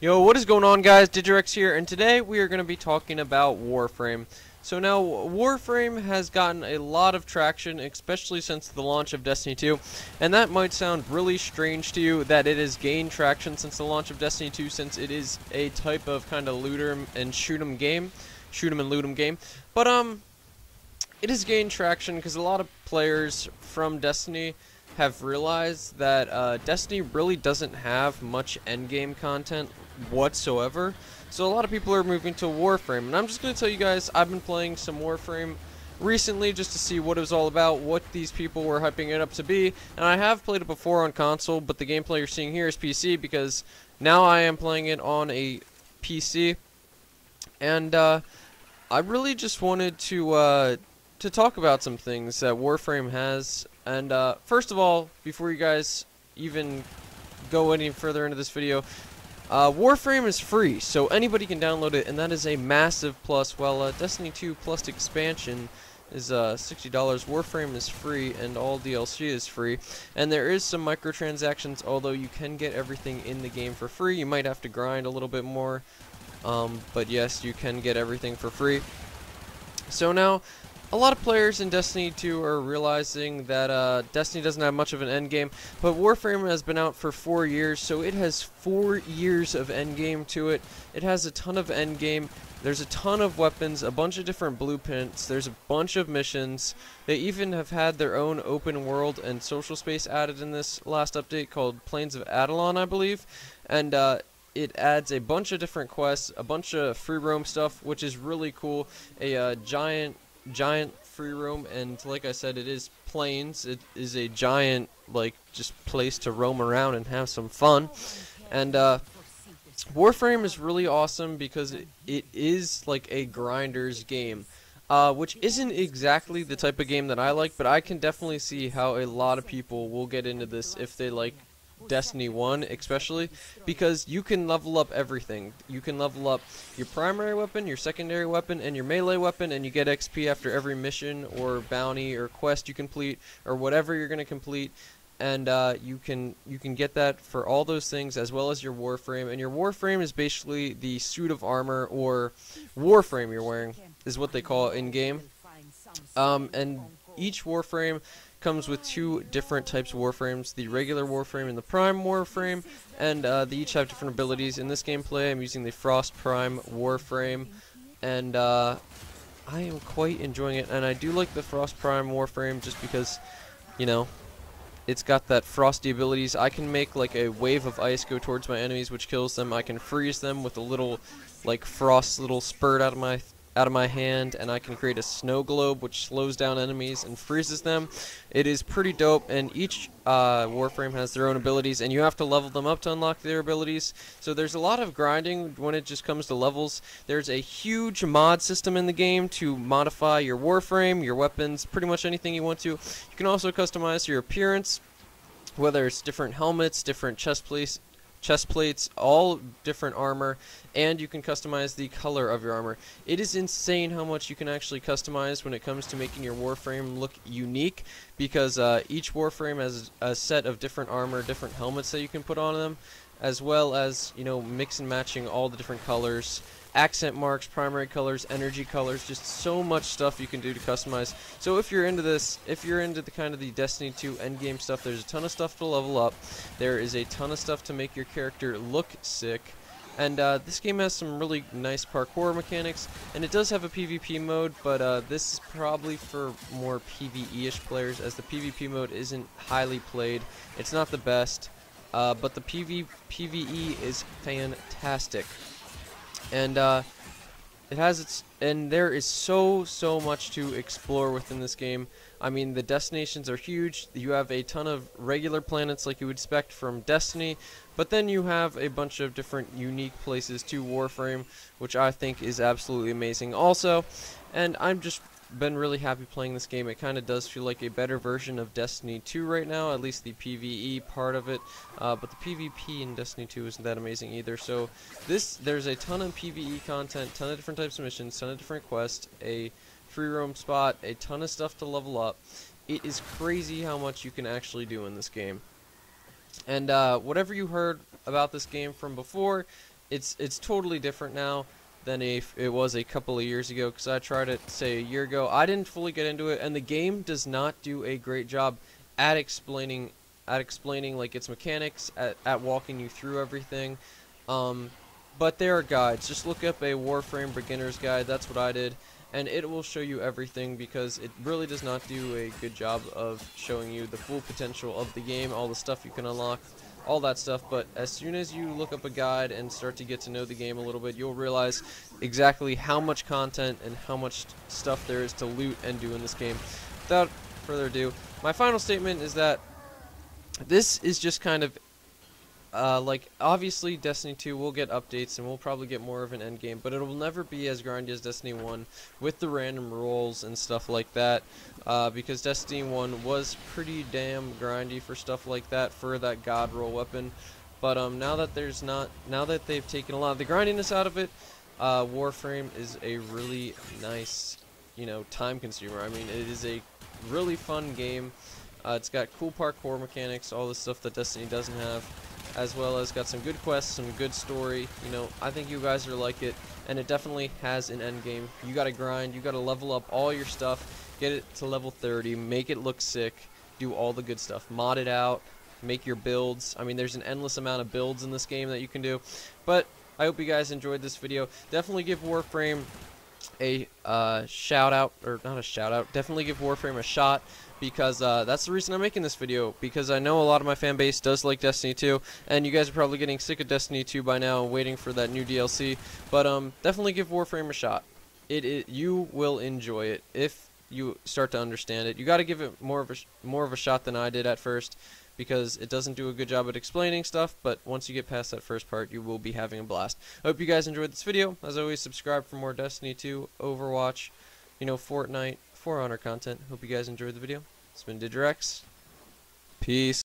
Yo, what is going on, guys? Digirex here, and today we are going to be talking about Warframe. So now, Warframe has gotten a lot of traction, especially since the launch of Destiny 2, and that might sound really strange to you that it has gained traction since the launch of Destiny 2, since it is a type of kind of loot 'em and shoot 'em game, shoot 'em and loot 'em game. But it has gained traction because a lot of players from Destiny have realized that Destiny really doesn't have much endgame content whatsoever. So a lot of people are moving to Warframe, and I'm just going to tell you guys, I've been playing some Warframe recently just to see what it was all about, what these people were hyping it up to be, and I have played it before on console, but the gameplay you're seeing here is PC because now I am playing it on a PC, and I really just wanted to talk about some things that Warframe has. And first of all, before you guys even go any further into this video, Warframe is free, so anybody can download it, and that is a massive plus. While Destiny 2 Plus expansion is $60, Warframe is free, and all DLC is free. And there is some microtransactions, although you can get everything in the game for free. You might have to grind a little bit more, but yes, you can get everything for free. So now, a lot of players in Destiny 2 are realizing that Destiny doesn't have much of an endgame, but Warframe has been out for 4 years, so it has 4 years of endgame to it. It has a ton of endgame. There's a ton of weapons, a bunch of different blueprints, there's a bunch of missions. They even have had their own open world and social space added in this last update called Plains of Adelon, I believe. And it adds a bunch of different quests, a bunch of free roam stuff, which is really cool. A giant free roam, and like I said, it is plains. It is a giant, like, just place to roam around and have some fun. And Warframe is really awesome because it is like a grinder's game, which isn't exactly the type of game that I like, but I can definitely see how a lot of people will get into this if they like Destiny 1 especially, because you can level up everything. You can level up your primary weapon, your secondary weapon, and your melee weapon, and you get XP after every mission or bounty or quest you complete or whatever you're going to complete. And you can get that for all those things, as well as your Warframe. And your Warframe is basically the suit of armor or Warframe you're wearing, is what they call it in game. And each Warframe comes with 2 different types of Warframes, the regular Warframe and the Prime Warframe, and they each have different abilities. In this gameplay, I'm using the Frost Prime Warframe, and I am quite enjoying it. And I do like the Frost Prime Warframe just because, you know, it's got that frosty abilities. I can make like a wave of ice go towards my enemies, which kills them. I can freeze them with a little, like, frost little spurt out of my hand, and I can create a snow globe which slows down enemies and freezes them. It is pretty dope, and each Warframe has their own abilities, and you have to level them up to unlock their abilities. So there's a lot of grinding when it just comes to levels. There's a huge mod system in the game to modify your Warframe, your weapons, pretty much anything you want to. You can also customize your appearance, whether it's different helmets, different chest plates, all different armor, and you can customize the color of your armor. It is insane how much you can actually customize when it comes to making your Warframe look unique, because each Warframe has a set of different armor, different helmets that you can put on them, as well as, you know, mix and matching all the different colors, accent marks, primary colors, energy colors, just so much stuff you can do to customize. So if you're into this, if you're into the kind of the Destiny 2 endgame stuff, there's a ton of stuff to level up. There is a ton of stuff to make your character look sick. And this game has some really nice parkour mechanics, and it does have a PvP mode, but this is probably for more PvE-ish players, as the PvP mode isn't highly played. It's not the best, but the PvE is fantastic. And it has its, and there is so much to explore within this game. I mean, the destinations are huge. You have a ton of regular planets like you would expect from Destiny, but then you have a bunch of different unique places to Warframe, which I think is absolutely amazing also. And I'm just been really happy playing this game. It kind of does feel like a better version of Destiny 2 right now, at least the PvE part of it, but the PvP in Destiny 2 isn't that amazing either. So there's a ton of PvE content, ton of different types of missions, ton of different quests, a free roam spot, a ton of stuff to level up. It is crazy how much you can actually do in this game. And whatever you heard about this game from before, it's totally different now than it was a couple of years ago, because I tried it, say, a year ago. I didn't fully get into it, and the game does not do a great job at explaining like its mechanics, at walking you through everything. But there are guides. Just look up a Warframe beginner's guide. That's what I did, and it will show you everything, because it really does not do a good job of showing you the full potential of the game, all the stuff you can unlock, all that stuff. But as soon as you look up a guide and start to get to know the game a little bit, you'll realize exactly how much content and how much stuff there is to loot and do in this game. Without further ado, my final statement is that this is just kind of like, obviously Destiny 2 will get updates and we'll probably get more of an end game, but it will never be as grindy as Destiny 1 with the random rolls and stuff like that, because Destiny 1 was pretty damn grindy for stuff like that, for that god roll weapon. But now that they've taken a lot of the grindiness out of it, Warframe is a really nice, time consumer. I mean, it is a really fun game. It's got cool parkour mechanics, all the stuff that Destiny doesn't have, as well as got some good quests, some good story. I think you guys are like it, and it definitely has an end game. You gotta grind, you gotta level up all your stuff, get it to level 30, make it look sick, do all the good stuff, mod it out, make your builds. I mean, there's an endless amount of builds in this game that you can do. But I hope you guys enjoyed this video. Definitely give Warframe a shout out, or not a shout out, definitely give Warframe a shot, because that's the reason I'm making this video, because I know a lot of my fan base does like Destiny 2, and you guys are probably getting sick of Destiny 2 by now and waiting for that new DLC. But definitely give Warframe a shot. You will enjoy it if you start to understand it. You got to give it more of a shot than I did at first, because it doesn't do a good job at explaining stuff, but once you get past that first part, you will be having a blast. I hope you guys enjoyed this video. As always, subscribe for more Destiny 2, Overwatch, Fortnite, For Honor content. Hope you guys enjoyed the video. It's been Digirex. Peace.